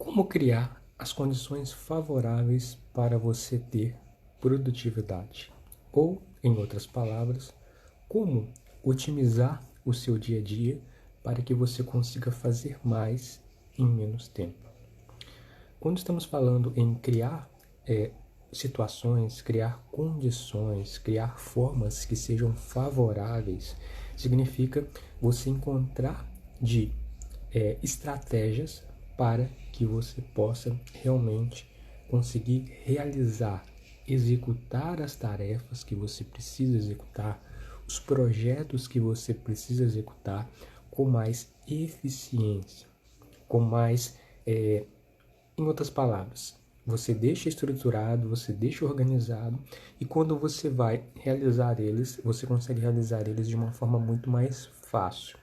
Como criar as condições favoráveis para você ter produtividade? Ou, em outras palavras, como otimizar o seu dia a dia para que você consiga fazer mais em menos tempo? Quando estamos falando em criar situações, criar condições, criar formas que sejam favoráveis, significa você encontrar de estratégias para que você possa realmente conseguir realizar, executar as tarefas que você precisa executar, os projetos que você precisa executar com mais eficiência, com mais, em outras palavras, você deixa estruturado, você deixa organizado e quando você vai realizar eles, você consegue realizar eles de uma forma muito mais fácil,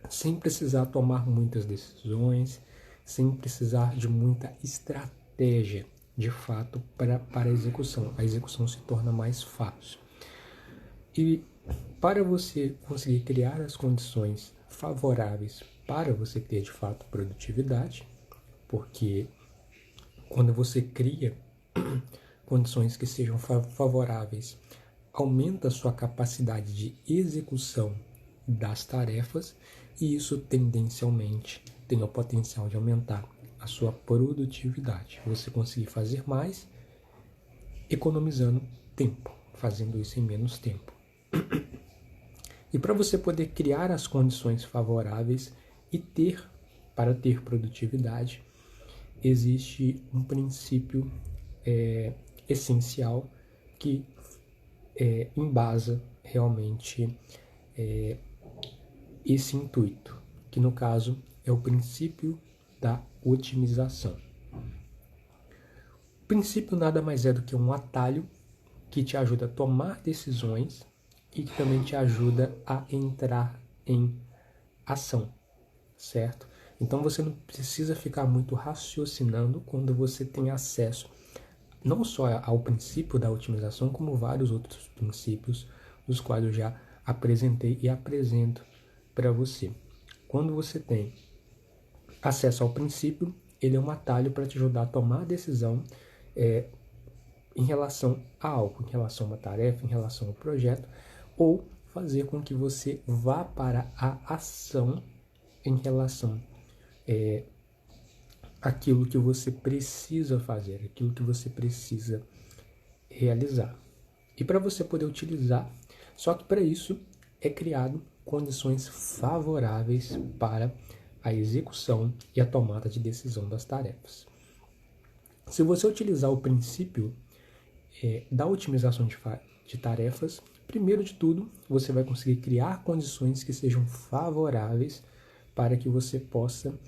sem precisar tomar muitas decisões, sem precisar de muita estratégia, de fato, para a execução. A execução se torna mais fácil. E para você conseguir criar as condições favoráveis para você ter, de fato, produtividade, porque quando você cria condições que sejam favoráveis, aumenta a sua capacidade de execução das tarefas e isso tendencialmente tem o potencial de aumentar a sua produtividade. Você conseguir fazer mais economizando tempo, fazendo isso em menos tempo. E para você poder criar as condições favoráveis e para ter produtividade, existe um princípio essencial que embasa realmente esse intuito, que no caso é o princípio da otimização. O princípio nada mais é do que um atalho que te ajuda a tomar decisões e que também te ajuda a entrar em ação, certo? Então você não precisa ficar muito raciocinando quando você tem acesso não só ao princípio da otimização, como vários outros princípios, dos quais eu já apresentei e apresento para você. Quando você tem acesso ao princípio, ele é um atalho para te ajudar a tomar a decisão em relação a algo, em relação a uma tarefa, em relação ao projeto, ou fazer com que você vá para a ação em relação àquilo que você precisa fazer, aquilo que você precisa realizar. E para você poder utilizar, só que para isso é criado condições favoráveis para a execução e a tomada de decisão das tarefas. Se você utilizar o princípio da otimização de tarefas, primeiro de tudo, você vai conseguir criar condições que sejam favoráveis para que você possa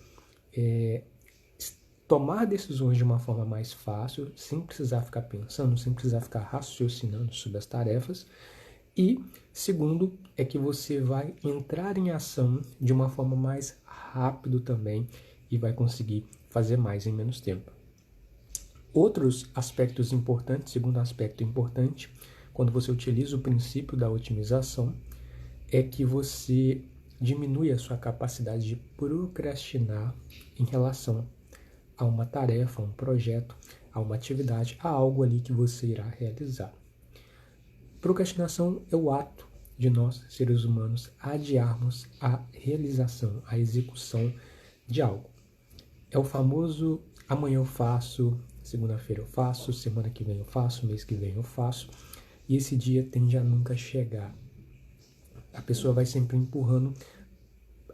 tomar decisões de uma forma mais fácil, sem precisar ficar pensando, sem precisar ficar raciocinando sobre as tarefas. E segundo é que você vai entrar em ação de uma forma mais rápido também e vai conseguir fazer mais em menos tempo. Outros aspectos importantes, segundo aspecto importante, quando você utiliza o princípio da otimização, é que você diminui a sua capacidade de procrastinar em relação a uma tarefa, a um projeto, a uma atividade, a algo ali que você irá realizar. Procrastinação é o ato de nós, seres humanos, adiarmos a realização, a execução de algo. É o famoso amanhã eu faço, segunda-feira eu faço, semana que vem eu faço, mês que vem eu faço, e esse dia tende a nunca chegar. A pessoa vai sempre empurrando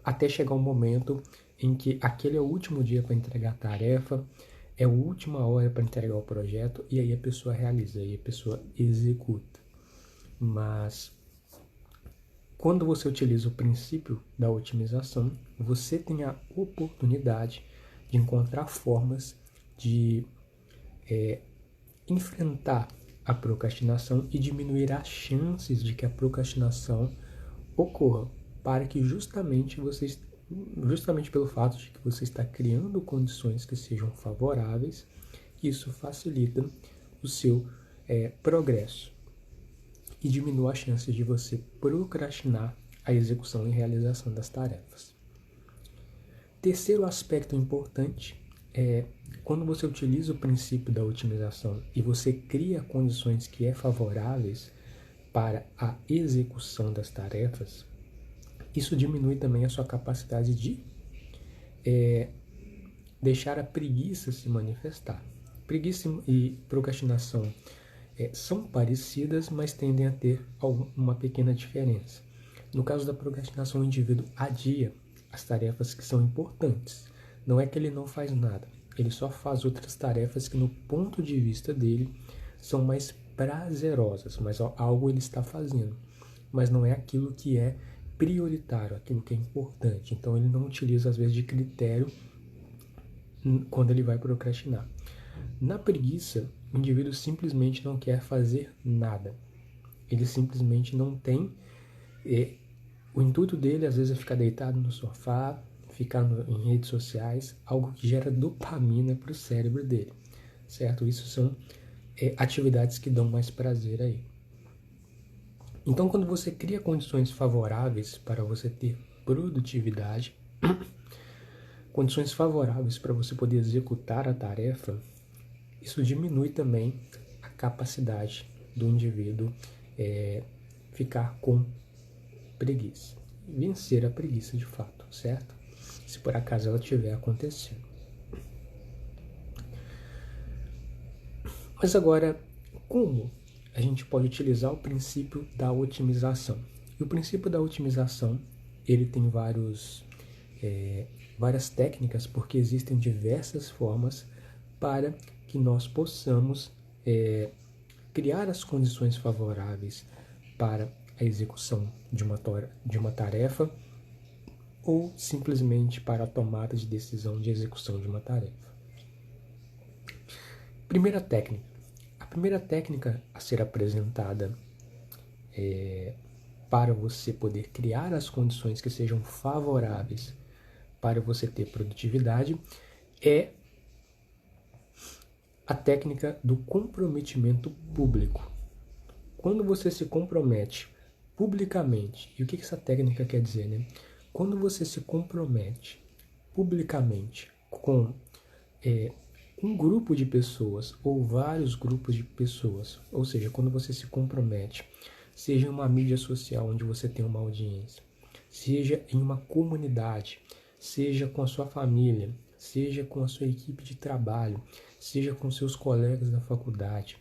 até chegar um momento em que aquele é o último dia para entregar a tarefa, é a última hora para entregar o projeto, e aí a pessoa realiza, aí a pessoa executa. Mas quando você utiliza o princípio da otimização, você tem a oportunidade de encontrar formas de enfrentar a procrastinação e diminuir as chances de que a procrastinação ocorra, para que justamente pelo fato de que você está criando condições que sejam favoráveis, isso facilita o seu progresso e diminui as chances de você procrastinar a execução e realização das tarefas. Terceiro aspecto importante quando você utiliza o princípio da otimização e você cria condições que é favoráveis para a execução das tarefas, isso diminui também a sua capacidade de deixar a preguiça se manifestar. Preguiça e procrastinação são parecidas, mas tendem a ter uma pequena diferença. No caso da procrastinação, o indivíduo adia as tarefas que são importantes. Não é que ele não faz nada, ele só faz outras tarefas que, no ponto de vista dele, são mais prazerosas, mas algo ele está fazendo. Mas não é aquilo que é prioritário, aquilo que é importante. Então, ele não utiliza, às vezes, de critério quando ele vai procrastinar. Na preguiça, o indivíduo simplesmente não quer fazer nada. Ele simplesmente não tem... o intuito dele, às vezes, é ficar deitado no sofá, ficar em redes sociais, algo que gera dopamina para o cérebro dele, certo? Isso são atividades que dão mais prazer a ele. Então, quando você cria condições favoráveis para você ter produtividade, condições favoráveis para você poder executar a tarefa, isso diminui também a capacidade do indivíduo ficar com preguiça. Vencer a preguiça de fato, certo? Se por acaso ela estiver acontecendo. Mas agora, como a gente pode utilizar o princípio da otimização? E o princípio da otimização, ele tem várias técnicas, porque existem diversas formas para que nós possamos criar as condições favoráveis para a execução de uma tarefa ou simplesmente para a tomada de decisão de execução de uma tarefa. Primeira técnica. A primeira técnica a ser apresentada para você poder criar as condições que sejam favoráveis para você ter produtividade é a técnica do comprometimento público. Quando você se compromete publicamente, e o que essa técnica quer dizer, né? Quando você se compromete publicamente com um grupo de pessoas ou vários grupos de pessoas, ou seja, quando você se compromete, seja em uma mídia social onde você tem uma audiência, seja em uma comunidade, seja com a sua família, seja com a sua equipe de trabalho, seja com seus colegas da faculdade,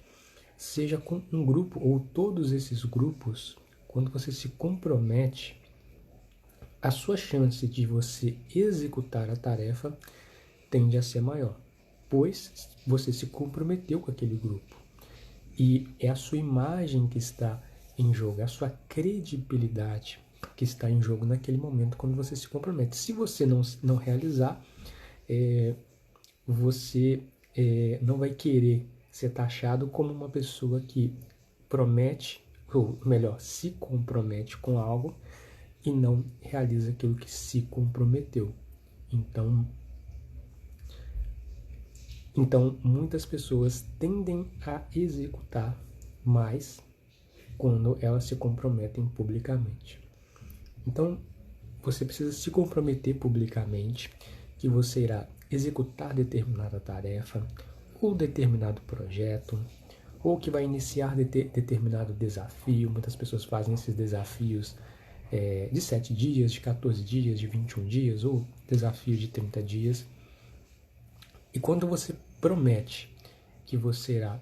seja com um grupo ou todos esses grupos, quando você se compromete, a sua chance de você executar a tarefa tende a ser maior, pois você se comprometeu com aquele grupo. E é a sua imagem que está em jogo, é a sua credibilidade que está em jogo naquele momento quando você se compromete. Se você não realizar, você não vai querer ser taxado como uma pessoa que promete, ou melhor, se compromete com algo e não realiza aquilo que se comprometeu. Então muitas pessoas tendem a executar mais quando elas se comprometem publicamente. Então, você precisa se comprometer publicamente que você irá executar determinada tarefa ou determinado projeto, ou que vai iniciar determinado desafio. Muitas pessoas fazem esses desafios de 7 dias, de 14 dias, de 21 dias, ou desafio de 30 dias. E quando você promete que você irá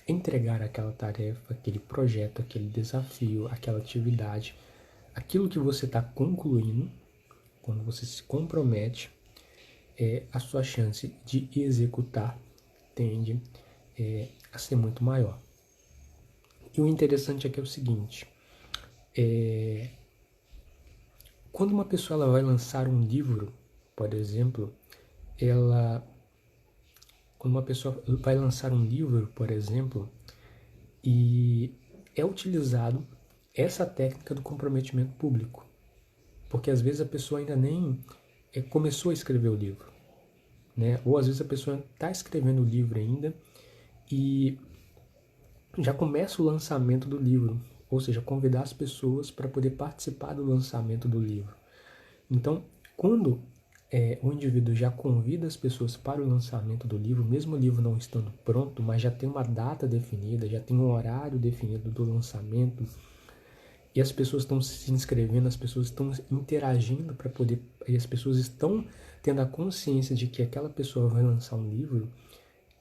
entregar aquela tarefa, aquele projeto, aquele desafio, aquela atividade, aquilo que você está concluindo, quando você se compromete, a sua chance de executar tende a ser muito maior. E o interessante é que é o seguinte, quando uma pessoa ela vai lançar um livro, por exemplo, quando uma pessoa vai lançar um livro, por exemplo, e é utilizado essa técnica do comprometimento público, porque às vezes a pessoa ainda nem começou a escrever o livro, né? Ou às vezes a pessoa está escrevendo o livro ainda e já começa o lançamento do livro, ou seja, convidar as pessoas para poder participar do lançamento do livro. Então, quando o indivíduo já convida as pessoas para o lançamento do livro, mesmo o livro não estando pronto, mas já tem uma data definida, já tem um horário definido do lançamento, e as pessoas estão se inscrevendo, as pessoas estão interagindo para poder, e as pessoas estão tendo a consciência de que aquela pessoa vai lançar um livro.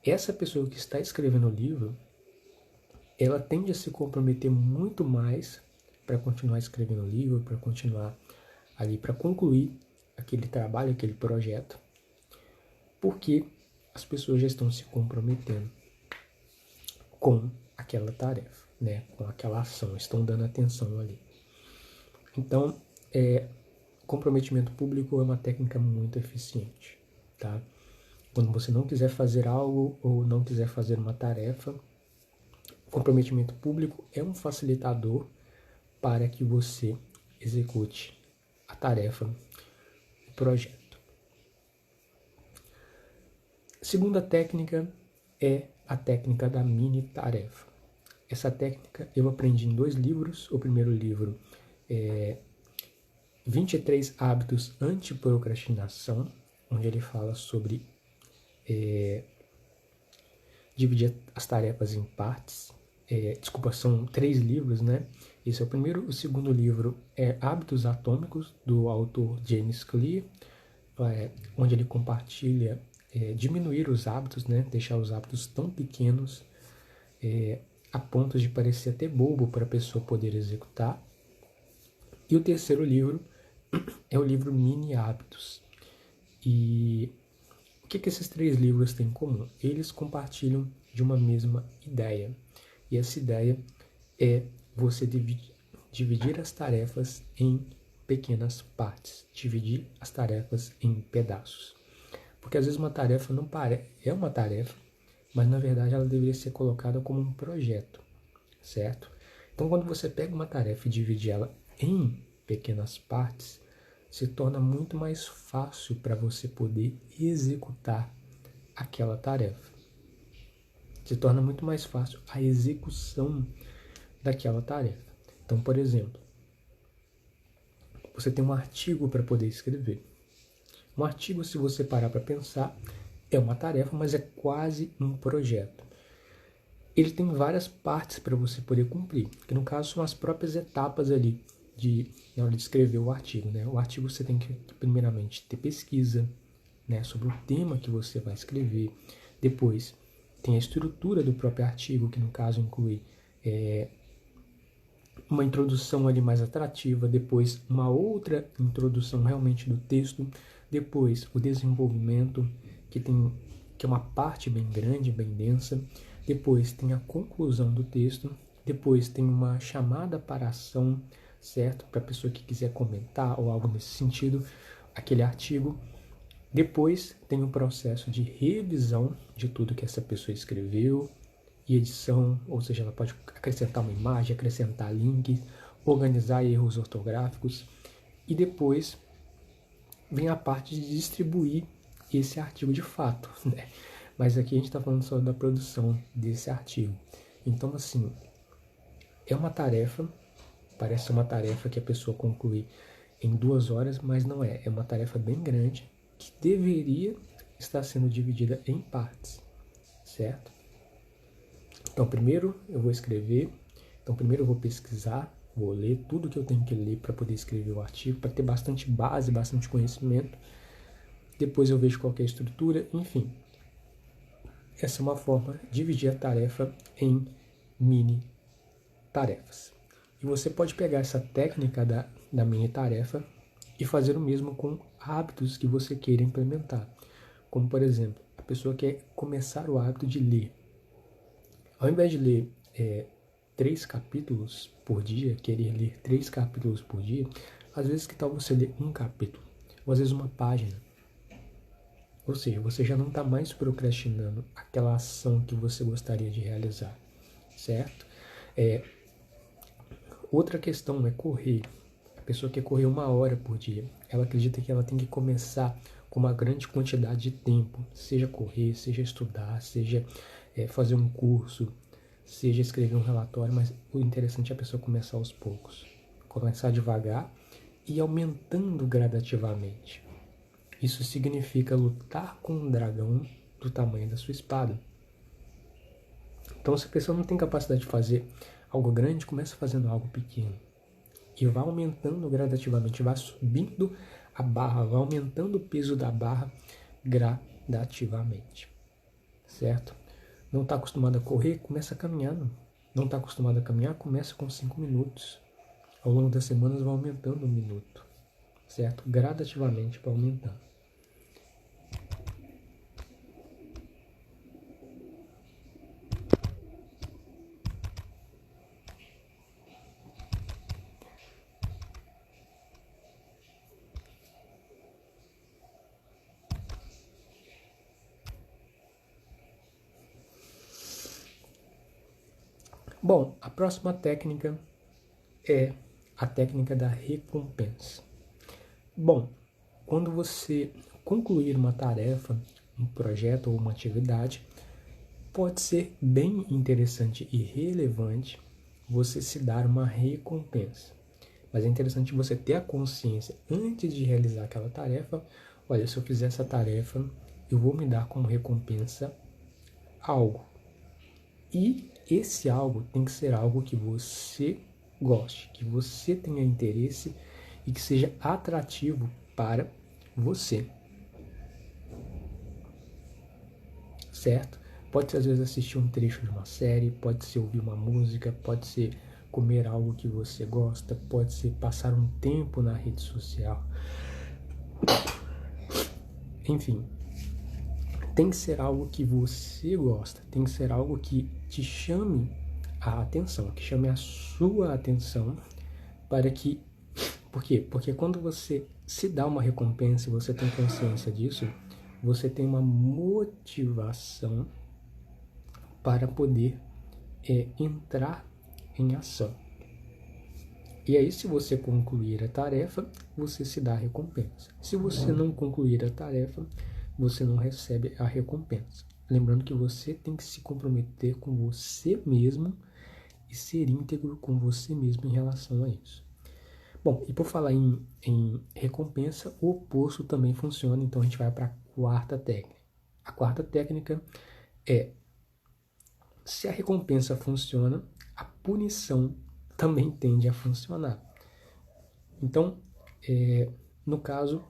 Essa pessoa que está escrevendo o livro, ela tende a se comprometer muito mais para continuar escrevendo o livro, para continuar ali, para concluir aquele trabalho, aquele projeto, porque as pessoas já estão se comprometendo com aquela tarefa, né? Com aquela ação, estão dando atenção ali. Então, comprometimento público é uma técnica muito eficiente, tá? Quando você não quiser fazer algo ou não quiser fazer uma tarefa, comprometimento público é um facilitador para que você execute a tarefa, o projeto. Segunda técnica é a técnica da mini tarefa. Essa técnica eu aprendi em 2 livros. O primeiro livro é 23 hábitos anti-procrastinação, onde ele fala sobre dividir as tarefas em partes. São 3 livros, né? Esse é o primeiro. O segundo livro é Hábitos Atômicos, do autor James Clear, onde ele compartilha diminuir os hábitos, né? Deixar os hábitos tão pequenos a ponto de parecer até bobo para a pessoa poder executar. E o terceiro livro é o livro Mini Hábitos. E o que esses 3 livros têm em comum? Eles compartilham de uma mesma ideia. E essa ideia é você dividir as tarefas em pequenas partes, dividir as tarefas em pedaços. Porque às vezes uma tarefa não é uma tarefa, mas na verdade ela deveria ser colocada como um projeto, certo? Então quando você pega uma tarefa e divide ela em pequenas partes, se torna muito mais fácil para você poder executar aquela tarefa. Se torna muito mais fácil a execução daquela tarefa. Então, por exemplo, você tem um artigo para poder escrever. Um artigo, se você parar para pensar, é uma tarefa, mas é quase um projeto. Ele tem várias partes para você poder cumprir, que no caso são as próprias etapas ali na hora de escrever o artigo, né? O artigo você tem que, primeiramente, ter pesquisa, né, sobre o tema que você vai escrever. Depois, tem a estrutura do próprio artigo, que no caso inclui uma introdução ali mais atrativa, depois uma outra introdução realmente do texto, depois o desenvolvimento, que é uma parte bem grande, bem densa, depois tem a conclusão do texto, depois tem uma chamada para ação, certo? Para a pessoa que quiser comentar ou algo nesse sentido, aquele artigo. Depois tem o processo de revisão de tudo que essa pessoa escreveu e edição, ou seja, ela pode acrescentar uma imagem, acrescentar links, organizar erros ortográficos, e depois vem a parte de distribuir esse artigo de fato, né? Mas aqui a gente está falando só da produção desse artigo. Então, assim, é uma tarefa, parece uma tarefa que a pessoa conclui em 2 horas, mas não é. É uma tarefa bem grande que deveria estar sendo dividida em partes, certo? Então, primeiro eu vou escrever, primeiro eu vou pesquisar, vou ler tudo que eu tenho que ler para poder escrever o artigo, para ter bastante base, bastante conhecimento. Depois eu vejo qual é a estrutura, enfim. Essa é uma forma de dividir a tarefa em mini tarefas. E você pode pegar essa técnica da mini tarefa e fazer o mesmo com hábitos que você queira implementar. Como, por exemplo, a pessoa quer começar o hábito de ler. Ao invés de ler 3 capítulos por dia, querer ler 3 capítulos por dia, às vezes que tal você ler um capítulo, ou às vezes uma página. Ou seja, você já não está mais procrastinando aquela ação que você gostaria de realizar, certo? Outra questão é correr. A pessoa quer correr 1 hora por dia. Ela acredita que ela tem que começar com uma grande quantidade de tempo, seja correr, seja estudar, seja fazer um curso, seja escrever um relatório, mas o interessante é a pessoa começar aos poucos, começar devagar e aumentando gradativamente. Isso significa lutar com um dragão do tamanho da sua espada. Então, se a pessoa não tem capacidade de fazer algo grande, começa fazendo algo pequeno. E vai aumentando gradativamente, vai subindo a barra, vai aumentando o peso da barra gradativamente. Certo? Não está acostumado a correr, começa caminhando. Não está acostumado a caminhar, começa com 5 minutos. Ao longo das semanas vai aumentando 1 minuto. Certo? Gradativamente vai aumentando. Bom, a próxima técnica é a técnica da recompensa. Bom, quando você concluir uma tarefa, um projeto ou uma atividade, pode ser bem interessante e relevante você se dar uma recompensa. Mas é interessante você ter a consciência antes de realizar aquela tarefa. Olha, se eu fizer essa tarefa, eu vou me dar como recompensa algo. E esse algo tem que ser algo que você goste, que você tenha interesse e que seja atrativo para você. Certo? Pode ser às vezes assistir um trecho de uma série, pode ser ouvir uma música, pode ser comer algo que você gosta, pode ser passar um tempo na rede social. Enfim, tem que ser algo que você gosta, tem que ser algo que te chame a atenção, que chame a sua atenção para que... Por quê? Porque quando você se dá uma recompensa e você tem consciência disso, você tem uma motivação para poder entrar em ação. E aí, se você concluir a tarefa, você se dá a recompensa. Se você não concluir a tarefa, você não recebe a recompensa. Lembrando que você tem que se comprometer com você mesmo e ser íntegro com você mesmo em relação a isso. Bom, e por falar em recompensa, o oposto também funciona, então a gente vai para a quarta técnica. A quarta técnica é: se a recompensa funciona, a punição também tende a funcionar. Então, no caso,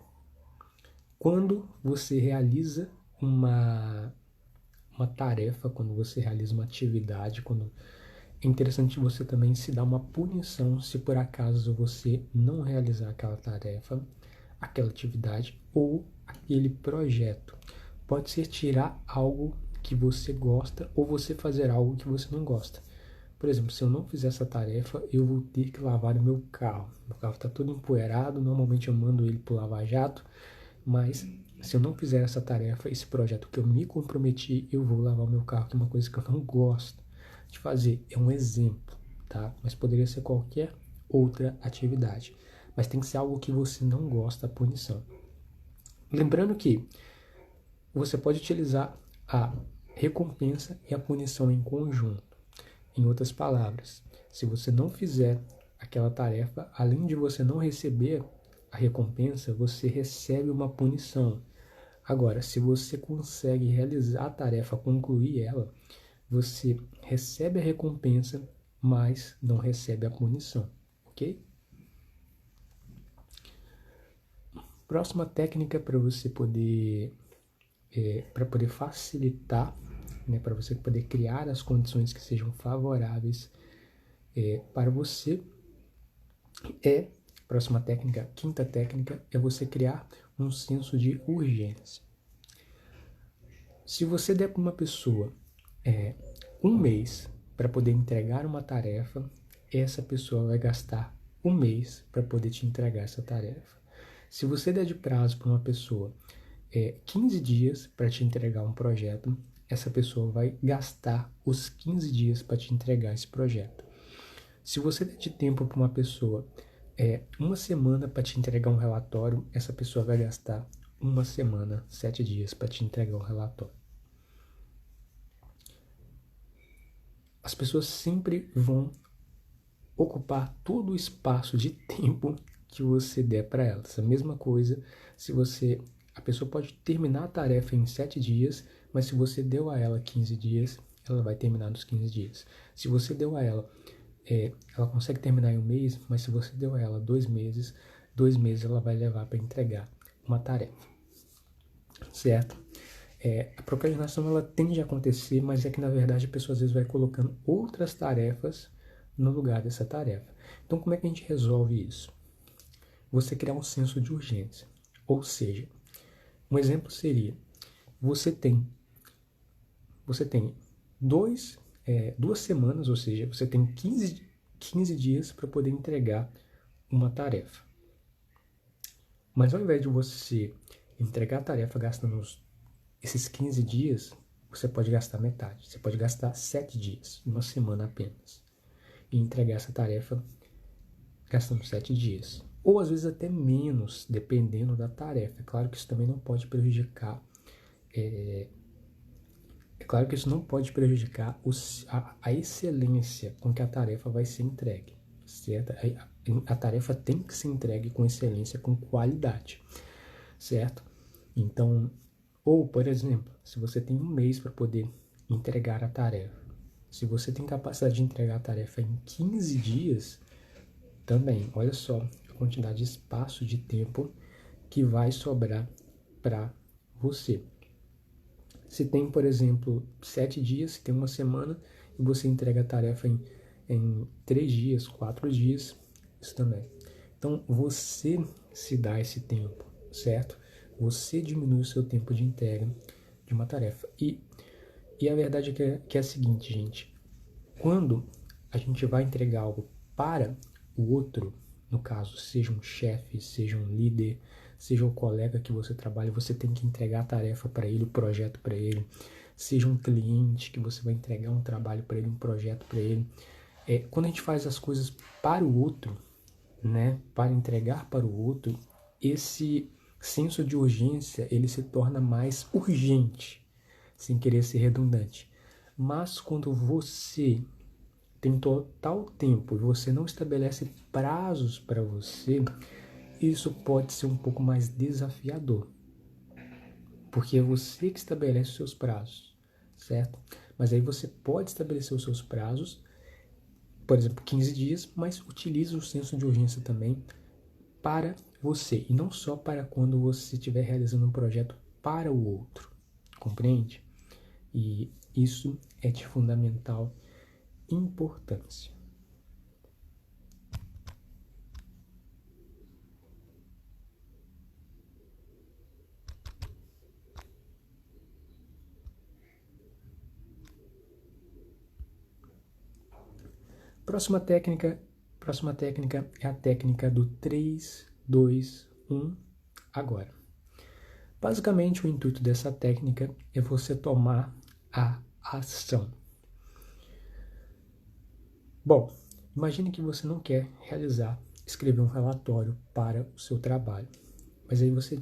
quando você realiza uma tarefa, quando você realiza uma atividade, é interessante você também se dar uma punição se por acaso você não realizar aquela tarefa, aquela atividade ou aquele projeto. Pode ser tirar algo que você gosta ou você fazer algo que você não gosta. Por exemplo, se eu não fizer essa tarefa, eu vou ter que lavar o meu carro. Meu carro está todo empoeirado, normalmente eu mando ele para o lava-jato, mas se eu não fizer essa tarefa, esse projeto que eu me comprometi, eu vou lavar o meu carro, que é uma coisa que eu não gosto de fazer. É um exemplo, tá? Mas poderia ser qualquer outra atividade. Mas tem que ser algo que você não gosta, a punição. Lembrando que você pode utilizar a recompensa e a punição em conjunto. Em outras palavras, se você não fizer aquela tarefa, além de você não receber a recompensa, você recebe uma punição. Agora, se você consegue realizar a tarefa, concluir ela, você recebe a recompensa, mas não recebe a punição, ok? Próxima técnica para você poder facilitar, né, para você poder criar as condições que sejam favoráveis para você, próxima técnica, quinta técnica, é você criar um senso de urgência. Se você der para uma pessoa 1 mês para poder entregar uma tarefa, essa pessoa vai gastar 1 mês para poder te entregar essa tarefa. Se você der de prazo para uma pessoa 15 dias para te entregar um projeto, essa pessoa vai gastar os 15 dias para te entregar esse projeto. Se você der de tempo para uma pessoa 1 semana para te entregar um relatório, essa pessoa vai gastar 1 semana, 7 dias para te entregar um relatório. As pessoas sempre vão ocupar todo o espaço de tempo que você der para elas. A mesma coisa se você A pessoa pode terminar a tarefa em 7 dias, mas se você deu a ela 15 dias, ela vai terminar nos 15 dias. Se você deu a ela, ela consegue terminar em um mês, mas se você deu a ela 2 meses ela vai levar para entregar uma tarefa, certo? A procrastinação ela tende a acontecer, mas é que na verdade a pessoa às vezes vai colocando outras tarefas no lugar dessa tarefa. Então como é que a gente resolve isso? Você criar um senso de urgência. Ou seja, um exemplo seria, você tem 2 semanas, ou seja, você tem 15 dias para poder entregar uma tarefa. Mas ao invés de você entregar a tarefa gastando esses 15 dias, você pode gastar metade. Você pode gastar 7 dias, uma semana apenas, e entregar essa tarefa gastando 7 dias. Ou às vezes até menos, dependendo da tarefa. É claro que isso também não pode prejudicar. Claro que isso não pode prejudicar a excelência com que a tarefa vai ser entregue, certo? A tarefa tem que ser entregue com excelência, com qualidade, certo? Então, ou, por exemplo, se você tem um mês para poder entregar a tarefa, se você tem capacidade de entregar a tarefa em 15 dias, também, olha só a quantidade de espaço, de tempo que vai sobrar para você. Se tem, por exemplo, 7 dias, se tem uma semana, e você entrega a tarefa em 3 dias, 4 dias, isso também. Então, você se dá esse tempo, certo? Você diminui o seu tempo de entrega de uma tarefa. E a verdade é a seguinte, gente. Quando a gente vai entregar algo para o outro, no caso, seja um chefe, seja um líder, seja um colega que você trabalha, você tem que entregar a tarefa para ele, o projeto para ele, seja um cliente que você vai entregar um trabalho para ele, um projeto para ele. Quando a gente faz as coisas para o outro, né, para entregar para o outro, esse senso de urgência ele se torna mais urgente, sem querer ser redundante. Mas quando você tem total tempo e você não estabelece prazos para você, isso pode ser um pouco mais desafiador, porque é você que estabelece os seus prazos, certo? Mas aí você pode estabelecer os seus prazos, por exemplo, 15 dias, mas utilize o senso de urgência também para você, e não só para quando você estiver realizando um projeto para o outro, compreende? E isso é de fundamental importância. Próxima técnica é a técnica do 3, 2, 1, agora. Basicamente, o intuito dessa técnica é você tomar a ação. Bom, imagine que você não quer escrever um relatório para o seu trabalho. Mas aí você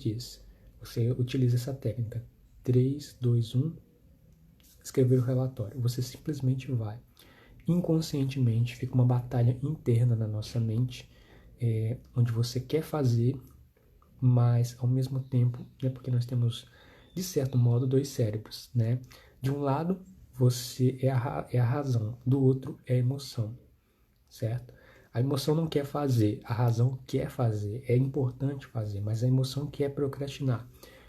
utiliza essa técnica 3, 2, 1, escrever o relatório. Você simplesmente vai. Inconscientemente fica uma batalha interna na nossa mente, onde você quer fazer, mas ao mesmo tempo, né, porque nós temos, de certo modo, 2 cérebros, né? De um lado, você é a razão, do outro é a emoção, certo? A emoção não quer fazer, a razão quer fazer, é importante fazer, mas a emoção quer procrastinar.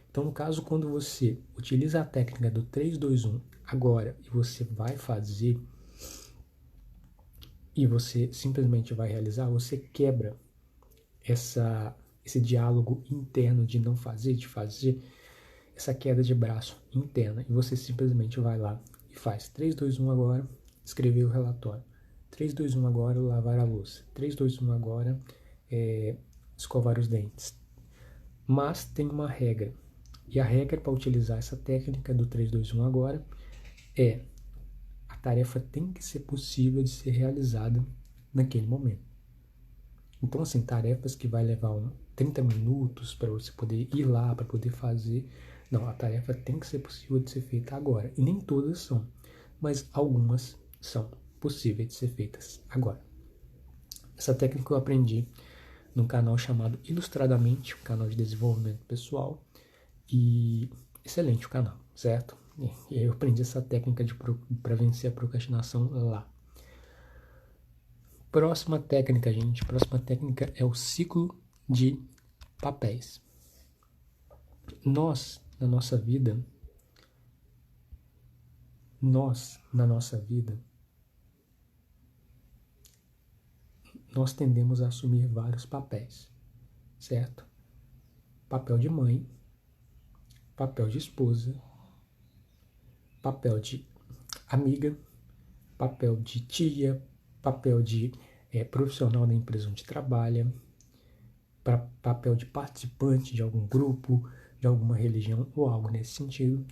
Então, no caso, quando você utiliza a técnica do 3, 2, 1 agora e você vai fazer, e você simplesmente vai realizar, você quebra esse diálogo interno de não fazer, de fazer, essa queda de braço interna, e você simplesmente vai lá e faz 3, 2, 1 agora, escrever o relatório. 3, 2, 1 agora, lavar a louça. 3, 2, 1 agora, escovar os dentes. Mas tem uma regra, e a regra para utilizar essa técnica do 3, 2, 1 agora é: a tarefa tem que ser possível de ser realizada naquele momento. Então, assim, tarefas que vai levar 30 minutos para você poder ir lá, para poder fazer. Não, a tarefa tem que ser possível de ser feita agora. E nem todas são, mas algumas são possíveis de ser feitas agora. Essa técnica eu aprendi num canal chamado Ilustradamente, um canal de desenvolvimento pessoal. E excelente o canal, certo? E aí eu aprendi essa técnica para vencer a procrastinação lá. Próxima técnica, gente. Próxima técnica é o ciclo de papéis. Nós, na nossa vida, nós tendemos a assumir vários papéis, certo? Papel de mãe, papel de esposa, papel de amiga, papel de tia, papel de profissional da empresa onde trabalha, papel de participante de algum grupo, de alguma religião ou algo nesse sentido,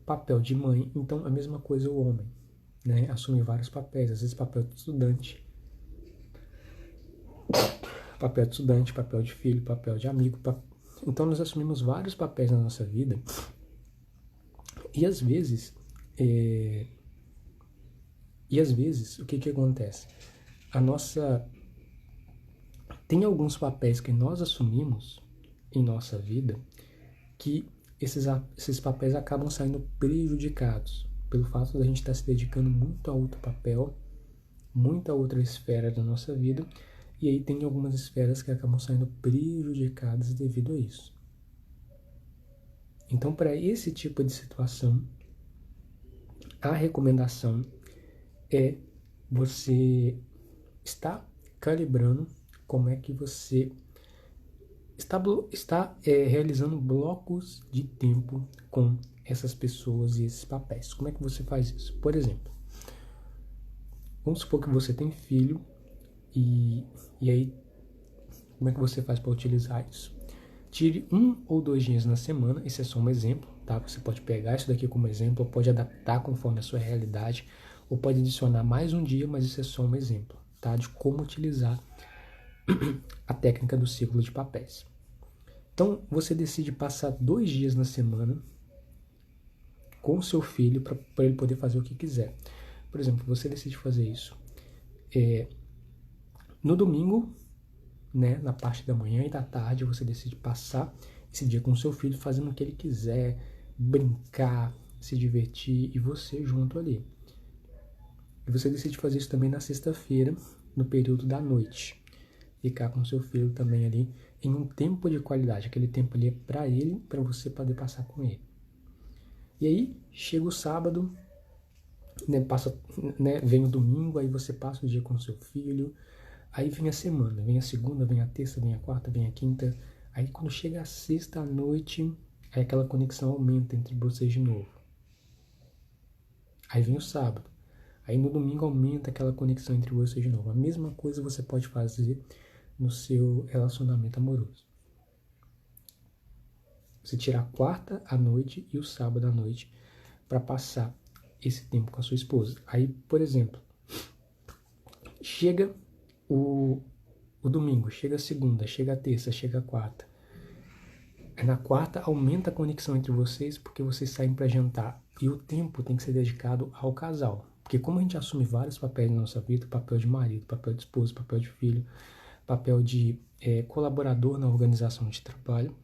papel de mãe. Então, a mesma coisa o homem, né? Assume vários papéis, às vezes papel de estudante, papel de filho, papel de amigo. Então, nós assumimos vários papéis na nossa vida e às vezes, o que acontece? Tem alguns papéis que nós assumimos em nossa vida que esses papéis acabam saindo prejudicados pelo fato da gente estar se dedicando muito a outro papel, muita outra esfera da nossa vida, e aí tem algumas esferas que acabam saindo prejudicadas devido a isso. Então, para esse tipo de situação, a recomendação é você estar calibrando como é que você está realizando blocos de tempo com essas pessoas e esses papéis. Como é que você faz isso? Por exemplo, vamos supor que você tem filho e aí como é que você faz para utilizar isso? Tire 1 ou 2 dias na semana, esse é só um exemplo, tá? Você pode pegar isso daqui como exemplo, ou pode adaptar conforme a sua realidade, ou pode adicionar mais um dia, mas isso é só um exemplo, tá? De como utilizar a técnica do ciclo de papéis. Então, você decide passar 2 dias na semana com o seu filho para ele poder fazer o que quiser. Por exemplo, você decide fazer isso no domingo, né, na parte da manhã e da tarde, você decide passar esse dia com o seu filho fazendo o que ele quiser, brincar, se divertir e você junto ali. E você decide fazer isso também na sexta-feira, no período da noite. Ficar com o seu filho também ali em um tempo de qualidade. Aquele tempo ali é para ele, para você poder passar com ele. E aí, chega o sábado, vem o domingo, aí você passa o dia com o seu filho. Aí vem a semana, vem a segunda, vem a terça, vem a quarta, vem a quinta. Aí quando chega a sexta à noite, aí aquela conexão aumenta entre vocês de novo. Aí vem o sábado. Aí no domingo aumenta aquela conexão entre vocês de novo. A mesma coisa você pode fazer no seu relacionamento amoroso. Você tira a quarta à noite e o sábado à noite para passar esse tempo com a sua esposa. Aí, por exemplo, chega o domingo, chega a segunda, chega a terça, chega a quarta. Aí na quarta aumenta a conexão entre vocês porque vocês saem para jantar. E o tempo tem que ser dedicado ao casal. Porque como a gente assume vários papéis na nossa vida, papel de marido, papel de esposo, papel de filho, papel de colaborador na organização de trabalho,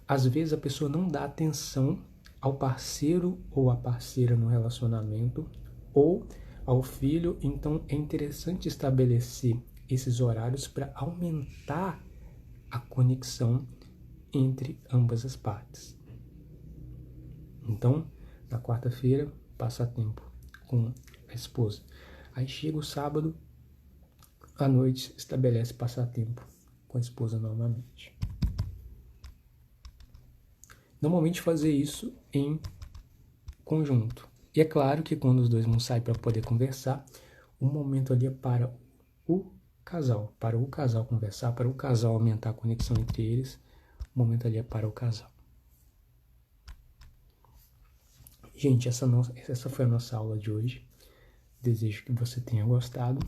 às vezes a pessoa não dá atenção ao parceiro ou à parceira no relacionamento ou ao filho, então é interessante estabelecer esses horários para aumentar a conexão entre ambas as partes. Então, na quarta-feira, passa tempo com a esposa. Aí chega o sábado, à noite, estabelece passar tempo com a esposa novamente. Normalmente fazer isso em conjunto. E é claro que quando os dois vão sair para poder conversar, o momento ali é para o casal conversar, para o casal aumentar a conexão entre eles, o momento ali é para o casal. Gente, essa foi a nossa aula de hoje. Desejo que você tenha gostado.